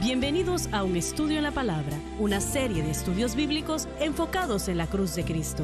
Bienvenidos a Un Estudio en la Palabra, una serie de estudios bíblicos enfocados en la cruz de Cristo.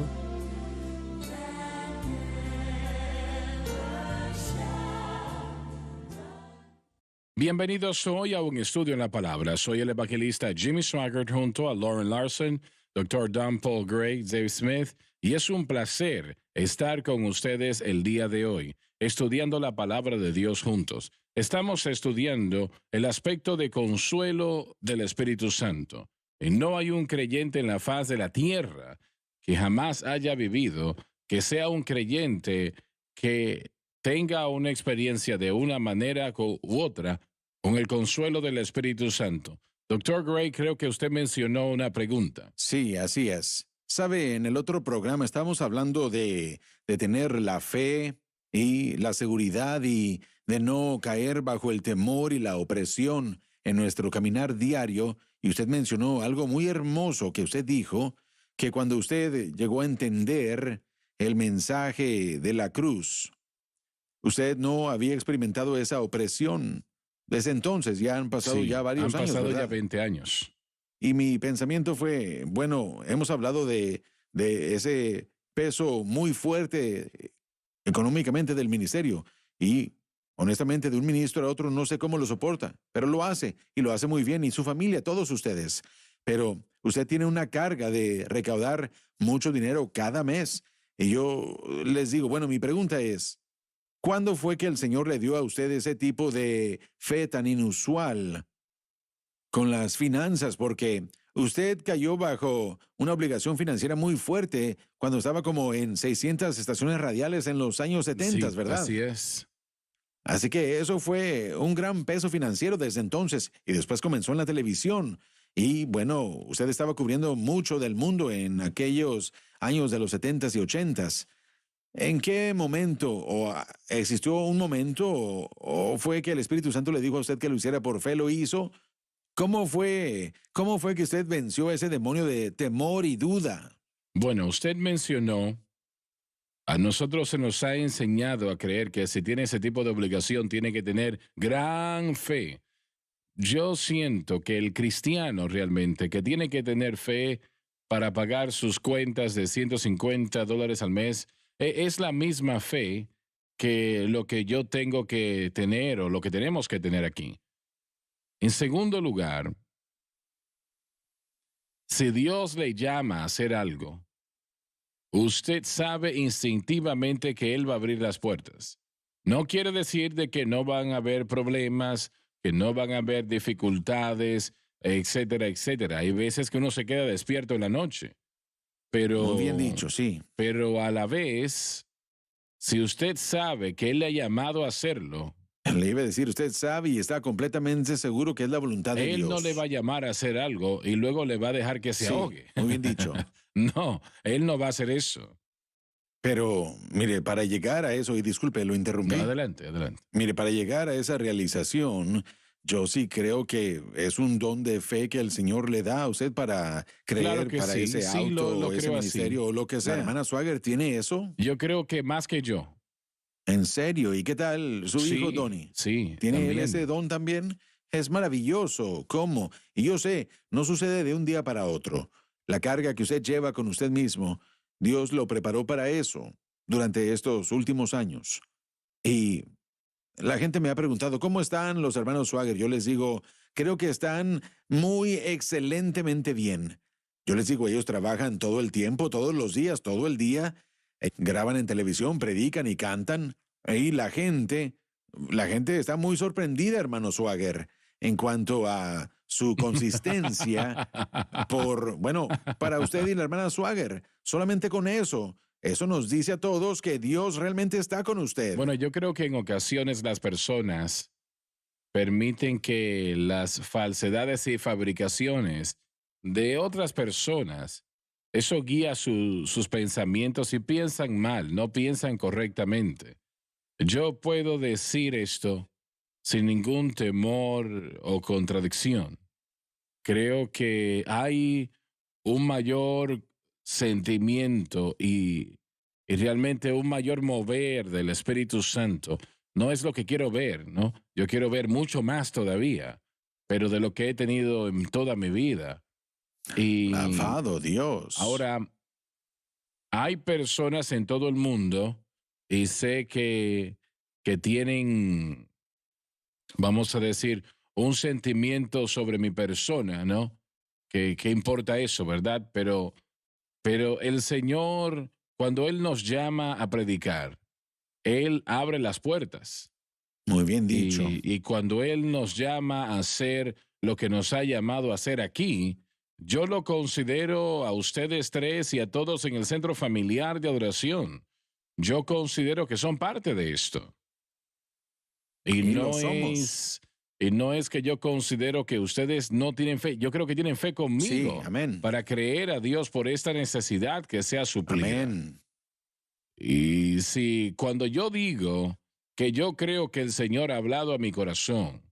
Bienvenidos hoy a Un Estudio en la Palabra. Soy el evangelista Jimmy Swaggart junto a Lauren Larson, Dr. Don Paul Gray, Dave Smith, y es un placer estar con ustedes el día de hoy, estudiando la palabra de Dios juntos. Estamos estudiando el aspecto de consuelo del Espíritu Santo. Y no hay un creyente en la faz de la tierra que jamás haya vivido, que sea un creyente que tenga una experiencia de una manera u otra con el consuelo del Espíritu Santo. Doctor Gray, creo que usted mencionó una pregunta. Sí, así es. Sabe, en el otro programa estamos hablando de tener la fe y la seguridad y de no caer bajo el temor y la opresión en nuestro caminar diario. Y usted mencionó algo muy hermoso que usted dijo, que cuando usted llegó a entender el mensaje de la cruz, usted no había experimentado esa opresión. Desde entonces ya han pasado ya varios años, han pasado ¿verdad? ya 20 años. Y mi pensamiento fue, bueno, hemos hablado de ese peso muy fuerte económicamente del ministerio y honestamente de un ministro a otro no sé cómo lo soporta, pero lo hace y lo hace muy bien y su familia, todos ustedes. Pero usted tiene una carga de recaudar mucho dinero cada mes y yo les digo, bueno, mi pregunta es, ¿cuándo fue que el Señor le dio a usted ese tipo de fe tan inusual con las finanzas? Porque usted cayó bajo una obligación financiera muy fuerte cuando estaba como en 600 estaciones radiales en los años 70, Sí, ¿verdad? así es. Así que eso fue un gran peso financiero desde entonces y después comenzó en la televisión. Y bueno, usted estaba cubriendo mucho del mundo en aquellos años de los 70s y 80s. ¿En qué momento, o existió un momento, o fue que el Espíritu Santo le dijo a usted que lo hiciera por fe, lo hizo? ¿Cómo fue que usted venció ese demonio de temor y duda? Bueno, usted mencionó, a nosotros se nos ha enseñado a creer que si tiene ese tipo de obligación tiene que tener gran fe. Yo siento que el cristiano realmente que tiene que tener fe para pagar sus cuentas de $150 al mes, es la misma fe que lo que yo tengo que tener o lo que tenemos que tener aquí. En segundo lugar, si Dios le llama a hacer algo, usted sabe instintivamente que Él va a abrir las puertas. No quiere decir de que no van a haber problemas, que no van a haber dificultades, etcétera, etcétera. Hay veces que uno se queda despierto en la noche, Muy bien dicho, sí. pero a la vez, si usted sabe que Él le ha llamado a hacerlo, Le iba a decir, usted sabe y está completamente seguro que es la voluntad de Él Dios. no le va a llamar a hacer algo y luego le va a dejar que se Sí, ahogue. muy bien dicho. No, Él no va a hacer eso. Pero, mire, para llegar a eso, y disculpe, lo interrumpí. No, adelante, adelante. Mire, para llegar a esa realización, yo sí creo que es un don de fe que el Señor le da a usted para creer, Claro que para sí, ese sí, auto, lo o ese creo así. ministerio, o lo que sea. La Hermana Swagger, ¿tiene eso? Yo creo que más que yo. ¿En serio? ¿Y qué tal su hijo, Sí, Donnie? sí, ¿Tiene él también. ese don también? Es maravilloso. ¿Cómo? Y yo sé, no sucede de un día para otro. La carga que usted lleva con usted mismo, Dios lo preparó para eso durante estos últimos años. Y la gente me ha preguntado, ¿cómo están los hermanos Swagger? Yo les digo, creo que están muy excelentemente bien. Yo les digo, ellos trabajan todo el tiempo, todos los días, todo el día, graban en televisión, predican y cantan. Y la gente está muy sorprendida, hermano Swagger, en cuanto a su consistencia para usted y la hermana Swagger. Solamente con eso nos dice a todos que Dios realmente está con usted. Bueno, yo creo que en ocasiones las personas permiten que las falsedades y fabricaciones de otras personas, eso guía sus pensamientos y piensan mal, no piensan correctamente. Yo puedo decir esto sin ningún temor o contradicción. Creo que hay un mayor sentimiento y realmente un mayor mover del Espíritu Santo. No es lo que quiero ver, ¿no? Yo quiero ver mucho más todavía. pero de lo que he tenido en toda mi vida. Y Alabado Dios. ahora, hay personas en todo el mundo y sé que tienen, vamos a decir, un sentimiento sobre mi persona, ¿no? ¿Qué importa eso, verdad? Pero el Señor, cuando Él nos llama a predicar, Él abre las puertas. Muy bien dicho. Y cuando Él nos llama a hacer lo que nos ha llamado a hacer aquí, yo lo considero a ustedes tres y a todos en el centro familiar de adoración. Yo considero que son parte de esto. Y Y lo no somos. es que yo considero que ustedes no tienen fe. Yo creo que tienen fe Sí, conmigo amén. para creer a Dios por esta necesidad que sea suplida. Amén. Y si cuando yo digo que yo creo que el Señor ha hablado a mi corazón,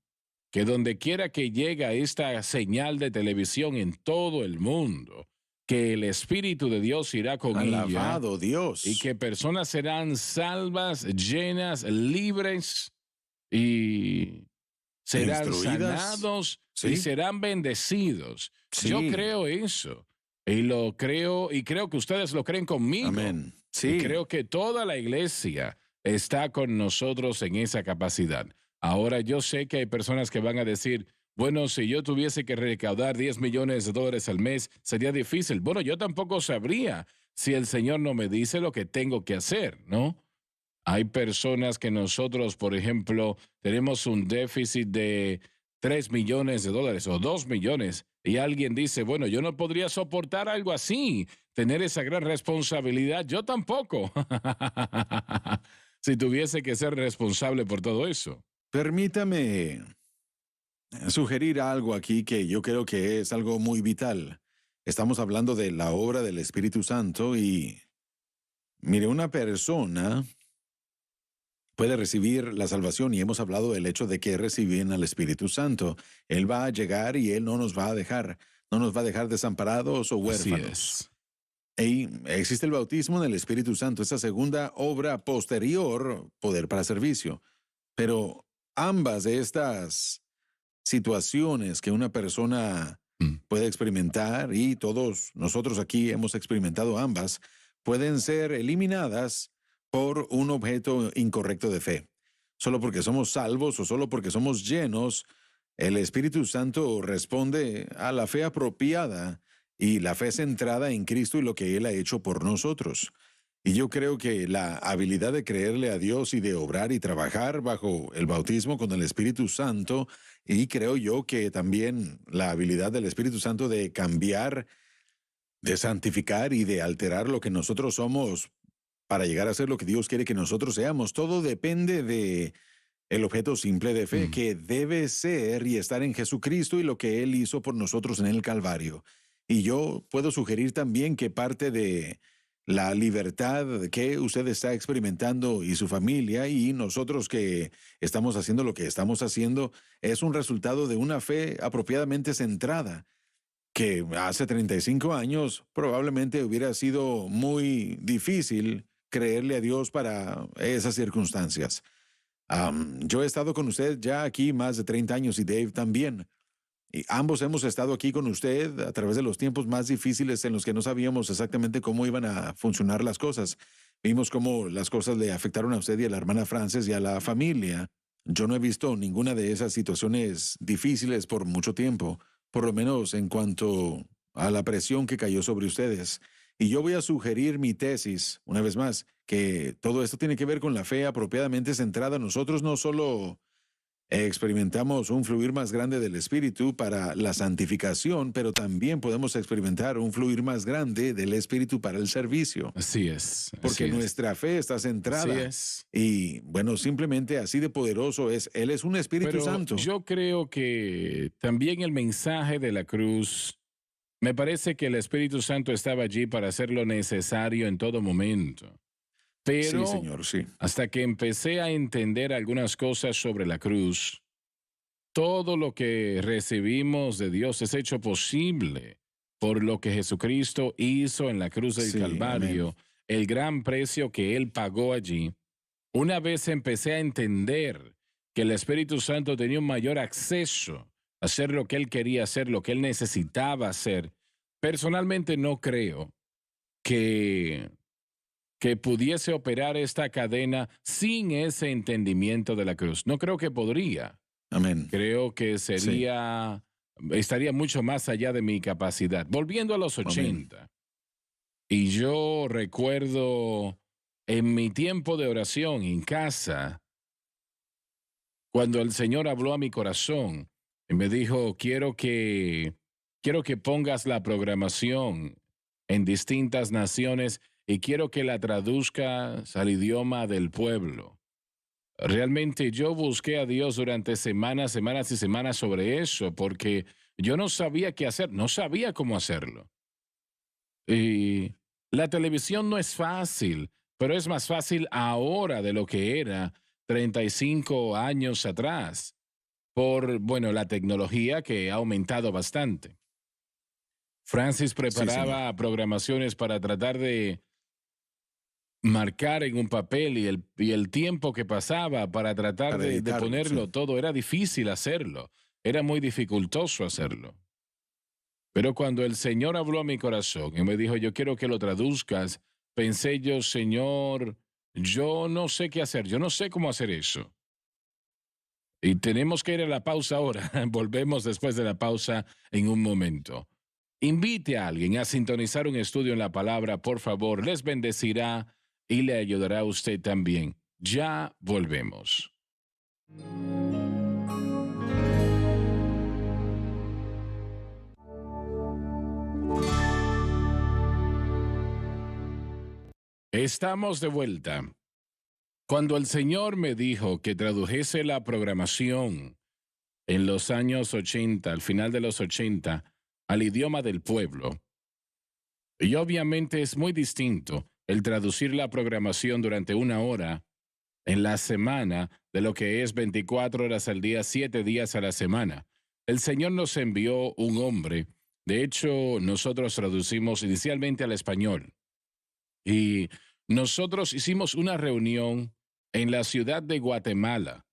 que donde quiera que llegue esta señal de televisión en todo el mundo, que el Espíritu de Dios irá con ella Alabado Dios. y que personas serán salvas, llenas, libres y serán Instruidas. sanados y Sí. serán bendecidos. Sí. Yo creo eso. Y lo creo, y creo que ustedes lo creen conmigo. Amén. Y Sí. creo que toda la iglesia está con nosotros en esa capacidad. Ahora yo sé que hay personas que van a decir, bueno, si yo tuviese que recaudar $10 millones al mes, sería difícil. Bueno, yo tampoco sabría si el Señor no me dice lo que tengo que hacer, ¿no? Hay personas que nosotros, por ejemplo, tenemos un déficit de $3 millones o 2 millones y alguien dice, bueno, yo no podría soportar algo así, tener esa gran responsabilidad, yo tampoco. Si tuviese que ser responsable por todo eso. Permítame sugerir algo aquí que yo creo que es algo muy vital. Estamos hablando de la obra del Espíritu Santo y, mire, una persona puede recibir la salvación y hemos hablado del hecho de que reciben al Espíritu Santo. Él va a llegar y Él no nos va a dejar desamparados o Así huérfanos. es. Y existe el bautismo en el Espíritu Santo, esa segunda obra posterior, poder para servicio. Pero ambas de estas situaciones que una persona Mm. puede experimentar, y todos nosotros aquí hemos experimentado ambas, pueden ser eliminadas por un objeto incorrecto de fe. Solo porque somos salvos o solo porque somos llenos, el Espíritu Santo responde a la fe apropiada y la fe centrada en Cristo y lo que Él ha hecho por nosotros. Y yo creo que la habilidad de creerle a Dios y de obrar y trabajar bajo el bautismo con el Espíritu Santo, y creo yo que también la habilidad del Espíritu Santo de cambiar, de santificar y de alterar lo que nosotros somos para llegar a ser lo que Dios quiere que nosotros seamos, todo depende de el objeto simple de fe, Mm. que debe ser y estar en Jesucristo y lo que Él hizo por nosotros en el Calvario. Y yo puedo sugerir también que parte de la libertad que usted está experimentando y su familia y nosotros que estamos haciendo lo que estamos haciendo es un resultado de una fe apropiadamente centrada, que hace 35 años probablemente hubiera sido muy difícil creerle a Dios para esas circunstancias. Yo he estado con usted ya aquí más de 30 años y Dave también. Y ambos hemos estado aquí con usted a través de los tiempos más difíciles en los que no sabíamos exactamente cómo iban a funcionar las cosas. Vimos cómo las cosas le afectaron a usted y a la hermana Frances y a la familia. Yo no he visto ninguna de esas situaciones difíciles por mucho tiempo, por lo menos en cuanto a la presión que cayó sobre ustedes. Y yo voy a sugerir mi tesis, una vez más, que todo esto tiene que ver con la fe apropiadamente centrada. Nosotros no solo experimentamos un fluir más grande del Espíritu para la santificación, pero también podemos experimentar un fluir más grande del Espíritu para el servicio, Así es. porque así es. nuestra fe está Así centrada. es. Y bueno, simplemente así de poderoso es. Él es un Espíritu Pero Santo. yo creo que también el mensaje de la cruz, me parece que el Espíritu Santo estaba allí para hacer lo necesario en todo momento. Pero Sí, Señor, sí. hasta que empecé a entender algunas cosas sobre la cruz, todo lo que recibimos de Dios es hecho posible por lo que Jesucristo hizo en la cruz del Sí, Calvario, amén. el gran precio que Él pagó allí. Una vez empecé a entender que el Espíritu Santo tenía un mayor acceso hacer lo que él quería hacer, lo que él necesitaba hacer. Personalmente no creo que, que pudiese operar esta cadena sin ese entendimiento de la cruz. No creo que podría. Amén. Creo que Sí. estaría mucho más allá de mi capacidad. Volviendo a los Amén. 80, y yo recuerdo en mi tiempo de oración en casa, cuando el Señor habló a mi corazón y me dijo, quiero que pongas la programación en distintas naciones y quiero que la traduzcas al idioma del pueblo. Realmente yo busqué a Dios durante semanas, semanas y semanas sobre eso, porque yo no sabía qué hacer, no sabía cómo hacerlo. Y la televisión no es fácil, pero es más fácil ahora de lo que era 35 años atrás, por, bueno, la tecnología que ha aumentado bastante. Francis Sí, señor. preparaba programaciones para tratar de marcar en un papel y el tiempo que pasaba para tratar Para de editarlo, ponerlo sí. todo, era difícil hacerlo, era muy dificultoso hacerlo. Pero cuando el Señor habló a mi corazón y me dijo, yo quiero que lo traduzcas, pensé yo, Señor, yo no sé qué hacer, yo no sé cómo hacer eso. Y tenemos que ir a la pausa ahora. Volvemos después de la pausa en un momento. Invite a alguien a sintonizar un estudio en la palabra, por favor, les bendecirá y le ayudará a usted también. Ya volvemos. Estamos de vuelta. Cuando el Señor me dijo que tradujese la programación en los años 80, al final de los 80, al idioma del pueblo, y obviamente es muy distinto el traducir la programación durante una hora en la semana de lo que es 24 horas al día, 7 días a la semana. El Señor nos envió un hombre. De hecho, nosotros traducimos inicialmente al español. Y nosotros hicimos una reunión en la ciudad de Guatemala.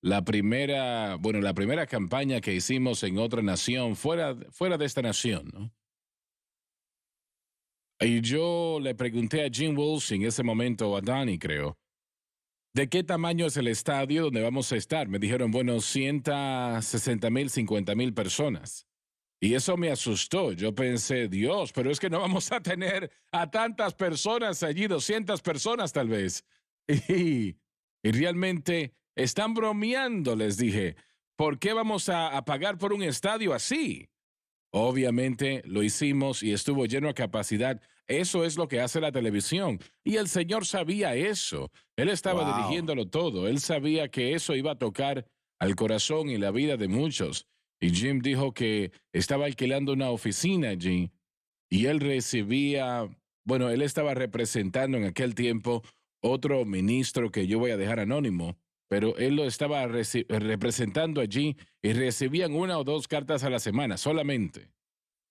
La primera campaña que hicimos en otra nación, fuera de esta nación, ¿no? Y yo le pregunté a Jim Wolfe en ese momento, o a Danny, creo, ¿de qué tamaño es el estadio donde vamos a estar? Me dijeron, bueno, 160,000, 50,000 personas. Y eso me asustó. Yo pensé, Dios, pero es que no vamos a tener a tantas personas allí, 200 personas tal vez. Y, y realmente están bromeando, les dije. ¿Por qué vamos a pagar por un estadio así? Obviamente lo hicimos y estuvo lleno a capacidad. Eso es lo que hace la televisión. Y el Señor sabía eso. Él estaba Wow. dirigiéndolo todo. Él sabía que eso iba a tocar al corazón y la vida de muchos. Y Jim dijo que estaba alquilando una oficina allí y él recibía, bueno, él estaba representando en aquel tiempo otro ministro que yo voy a dejar anónimo, pero él lo estaba representando allí y recibían una o dos cartas a la semana solamente.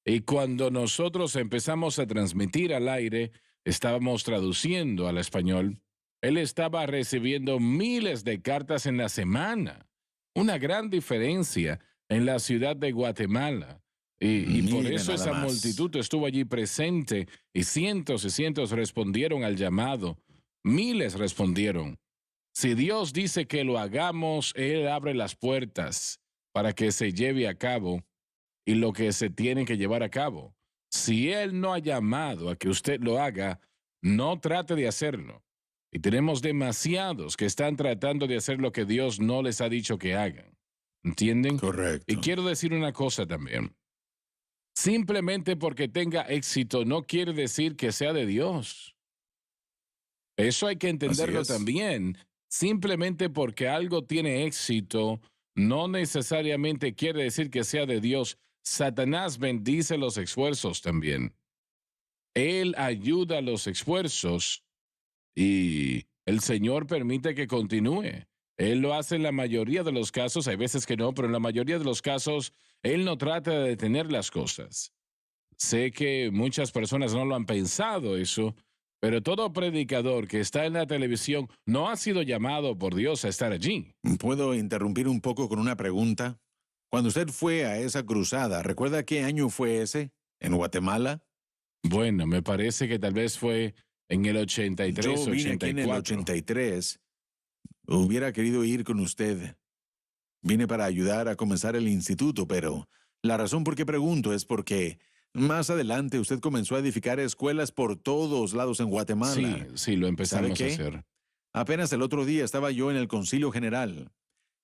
Y cuando nosotros empezamos a transmitir al aire, estábamos traduciendo al español, él estaba recibiendo miles de cartas en la semana. Una gran diferencia en la ciudad de Guatemala. Y por Mire eso nada esa más. multitud estuvo allí presente y cientos respondieron al llamado. Miles respondieron. Si Dios dice que lo hagamos, Él abre las puertas para que se lleve a cabo y lo que se tiene que llevar a cabo. Si Él no ha llamado a que usted lo haga, no trate de hacerlo. Y tenemos demasiados que están tratando de hacer lo que Dios no les ha dicho que hagan. ¿Entienden? Y Correcto. quiero decir una cosa también. Simplemente porque tenga éxito no quiere decir que sea de Dios. Eso hay que Así entenderlo es. también. Simplemente porque algo tiene éxito, no necesariamente quiere decir que sea de Dios. Satanás bendice los esfuerzos también. Él ayuda a los esfuerzos y el Señor permite que continúe. Él lo hace en la mayoría de los casos, hay veces que no, pero en la mayoría de los casos, Él no trata de detener las cosas. Sé que muchas personas no lo han pensado eso, pero todo predicador que está en la televisión no ha sido llamado por Dios a estar allí. ¿Puedo interrumpir un poco con una pregunta? cuando usted fue a esa cruzada, ¿recuerda qué año fue ese? ¿En Guatemala? Bueno, me parece que tal vez fue en el 83, Yo vine aquí en el 84. 83. Hubiera querido ir con usted. Vine para ayudar a comenzar el instituto, pero la razón por qué pregunto es porque más adelante usted comenzó a edificar escuelas por todos lados en Guatemala. Sí, lo ¿Sabe empezamos a qué? hacer. Apenas el otro día estaba yo en el Concilio General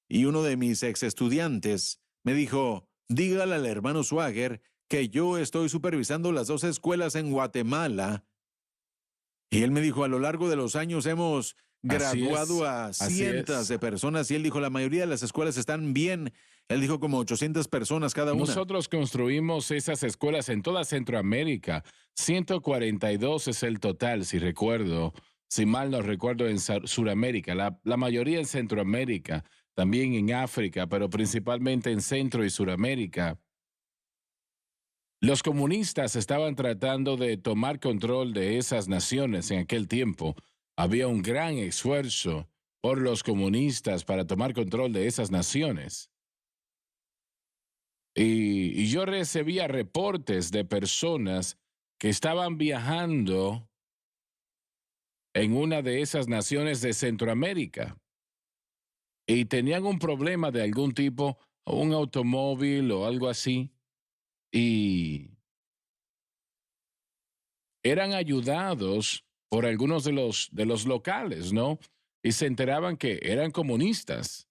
y uno de mis ex estudiantes me dijo, dígale al hermano Swagger que yo estoy supervisando las 2 escuelas en Guatemala. Y él me dijo, a lo largo de los años hemos Así graduado es, a así cientos es. de personas y él dijo, la mayoría de las escuelas están bien. Él dijo como 800 personas cada una. Nosotros construimos esas escuelas en toda Centroamérica. 142 es el total, si recuerdo, si mal no recuerdo, en Suramérica. La mayoría en Centroamérica, también en África, pero principalmente en Centro y Suramérica. Los comunistas estaban tratando de tomar control de esas naciones en aquel tiempo. Había un gran esfuerzo por los comunistas para tomar control de esas naciones. Y yo recibía reportes de personas que estaban viajando en una de esas naciones de Centroamérica y tenían un problema de algún tipo, un automóvil o algo así, y eran ayudados por algunos de los locales, ¿no? Y se enteraban que eran comunistas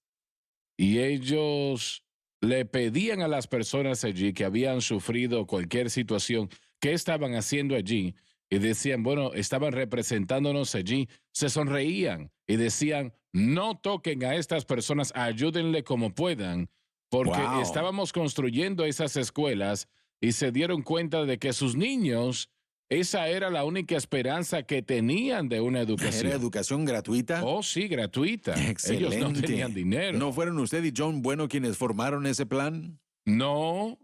y ellos le pedían a las personas allí que habían sufrido cualquier situación, qué estaban haciendo allí, y decían, bueno, estaban representándonos allí, se sonreían y decían, no toquen a estas personas, ayúdenle como puedan, porque Wow. estábamos construyendo esas escuelas y se dieron cuenta de que sus niños, esa era la única esperanza que tenían de una ¿Era educación. educación gratuita? Oh, sí, gratuita. Excelente. Ellos no tenían dinero. ¿No fueron usted y John Bueno quienes formaron ese plan? No,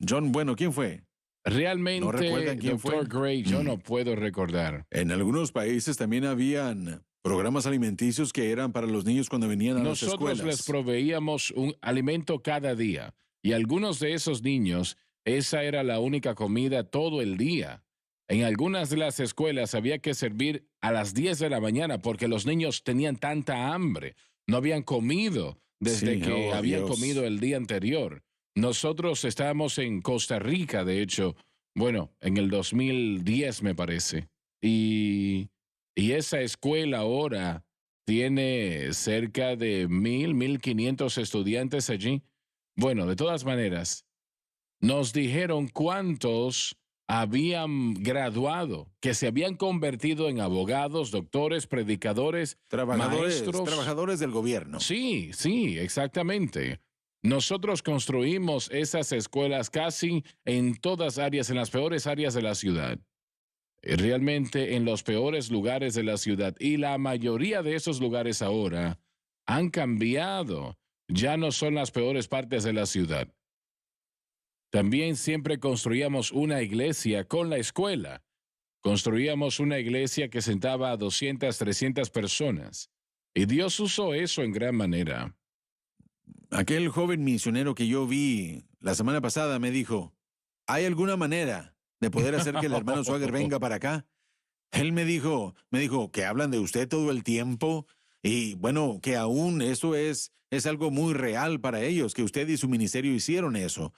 John Bueno, ¿quién fue? realmente, ¿No recuerdan quién Dr. fue? Gray, yo no puedo recordar. En algunos países también habían programas alimenticios que eran para los niños cuando venían a las Nosotros escuelas. les proveíamos un alimento cada día y algunos de esos niños, esa era la única comida todo el día. En algunas de las escuelas había que servir a las 10 de la mañana porque los niños tenían tanta hambre, no habían comido desde Sí, que oh, habían Dios. comido el día anterior. Nosotros estábamos en Costa Rica, de hecho, bueno, en el 2010 me parece, y esa escuela ahora tiene cerca de 1,500 estudiantes allí. Bueno, de todas maneras, nos dijeron cuántos habían graduado, que se habían convertido en abogados, doctores, predicadores, maestros. Trabajadores del gobierno. Sí, sí, exactamente. Nosotros construimos esas escuelas casi en todas áreas, en las peores áreas de la ciudad. Realmente en los peores lugares de la ciudad. Y la mayoría de esos lugares ahora han cambiado. Ya no son las peores partes de la ciudad. También siempre construíamos una iglesia con la escuela. Construíamos una iglesia que sentaba a 200, 300 personas. Y Dios usó eso en gran manera. Aquel joven misionero que yo vi la semana pasada me dijo, ¿hay alguna manera de poder hacer que el hermano Swagger venga para acá? Él me dijo que hablan de usted todo el tiempo y bueno, que aún eso es algo muy real para ellos, que usted y su ministerio hicieron eso.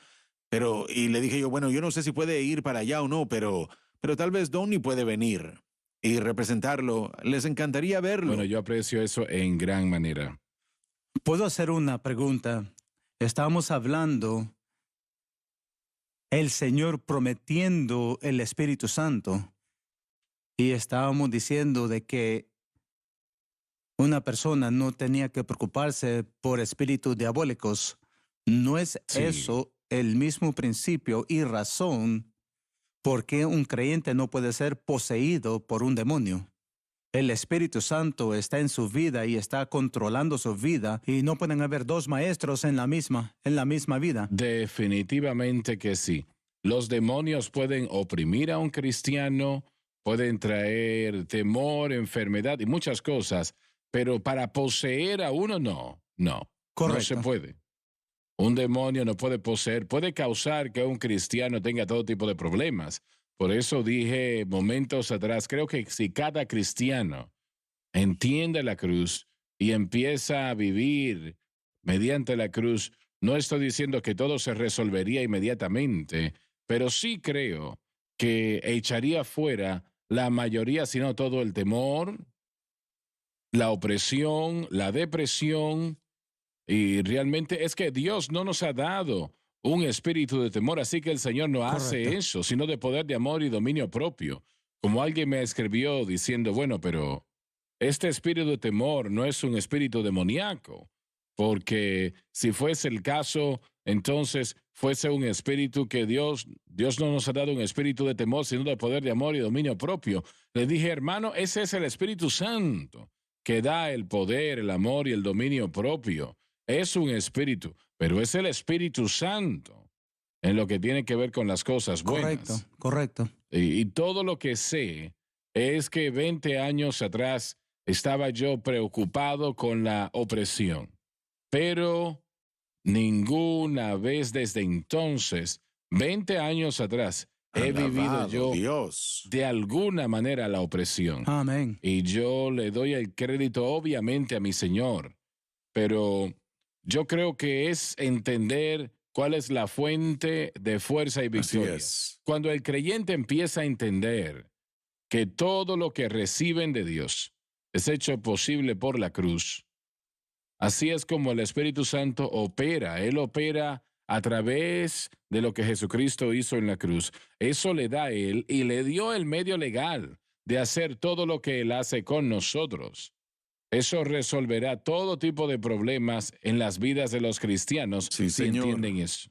Pero, y le dije yo, bueno, yo no sé si puede ir para allá o no, pero tal vez Donnie puede venir y representarlo. Les encantaría verlo. Bueno, yo aprecio eso en gran manera. ¿Puedo hacer una pregunta? Estábamos hablando el Señor prometiendo el Espíritu Santo y estábamos diciendo de que una persona no tenía que preocuparse por espíritus diabólicos. ¿No es Sí. eso el mismo principio y razón por qué un creyente no puede ser poseído por un demonio? El Espíritu Santo está en su vida y está controlando su vida y no pueden haber dos maestros en la misma vida. Definitivamente que sí. Los demonios pueden oprimir a un cristiano, pueden traer temor, enfermedad y muchas cosas, pero para poseer a uno no Correcto. se puede. Un demonio no puede poseer, puede causar que un cristiano tenga todo tipo de problemas. Por eso dije momentos atrás, creo que si cada cristiano entiende la cruz y empieza a vivir mediante la cruz, no estoy diciendo que todo se resolvería inmediatamente, pero sí creo que echaría fuera la mayoría, si no todo, el temor, la opresión, la depresión. Y realmente es que Dios no nos ha dado un espíritu de temor, así que el Señor no hace Correcto. eso, sino de poder, de amor y dominio propio. Como alguien me escribió diciendo, bueno, pero este espíritu de temor no es un espíritu demoníaco, porque si fuese el caso, entonces fuese un espíritu que Dios no nos ha dado un espíritu de temor, sino de poder, de amor y dominio propio. Le dije, hermano, ese es el Espíritu Santo que da el poder, el amor y el dominio propio. Es un espíritu, pero es el Espíritu Santo en lo que tiene que ver con las cosas buenas. Correcto. Y todo lo que sé es que 20 años atrás estaba yo preocupado con la opresión, pero ninguna vez desde entonces, 20 años atrás, he vivido Alabado yo Dios. de alguna manera la opresión. Amén. Y yo le doy el crédito obviamente a mi Señor, pero yo creo que es entender cuál es la fuente de fuerza y Así victoria. es. Cuando el creyente empieza a entender que todo lo que reciben de Dios es hecho posible por la cruz, así es como el Espíritu Santo opera. Él opera a través de lo que Jesucristo hizo en la cruz. Eso le da a Él y le dio el medio legal de hacer todo lo que Él hace con nosotros. Eso resolverá todo tipo de problemas en las vidas de los cristianos Sí, si señor. entienden eso.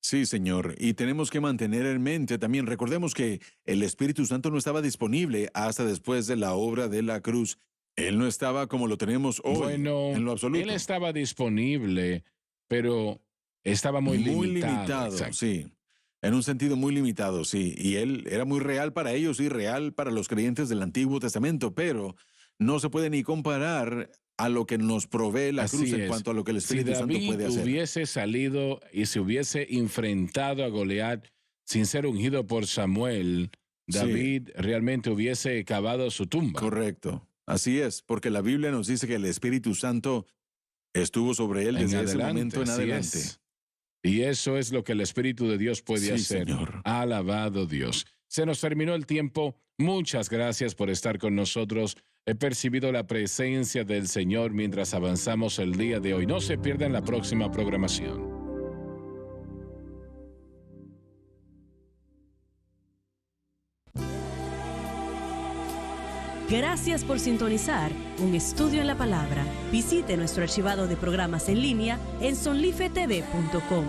Sí, Señor. Y tenemos que mantener en mente también, recordemos que el Espíritu Santo no estaba disponible hasta después de la obra de la cruz. Él no estaba como lo tenemos hoy, Bueno, en lo absoluto. Él estaba disponible, pero estaba muy limitado. Exacto. sí. En un sentido muy limitado, sí. Y él era muy real para ellos y real para los creyentes del Antiguo Testamento, pero no se puede ni comparar a lo que nos provee la Así cruz en es. cuanto a lo que el Si Espíritu Santo David puede hacer. hubiese salido y se hubiese enfrentado a Goliat sin ser ungido por Samuel, Sí. David realmente hubiese cavado su tumba. Correcto. Así es, porque la Biblia nos dice que el Espíritu Santo estuvo sobre él desde ese momento en así adelante. es. Y eso es lo que el Espíritu de Dios puede Sí, hacer. Señor. Alabado Dios. Se nos terminó el tiempo. Muchas gracias por estar con nosotros. He percibido la presencia del Señor mientras avanzamos el día de hoy. No se pierdan la próxima programación. Gracias por sintonizar Un Estudio en la Palabra. Visite nuestro archivado de programas en línea en sonlifetv.com.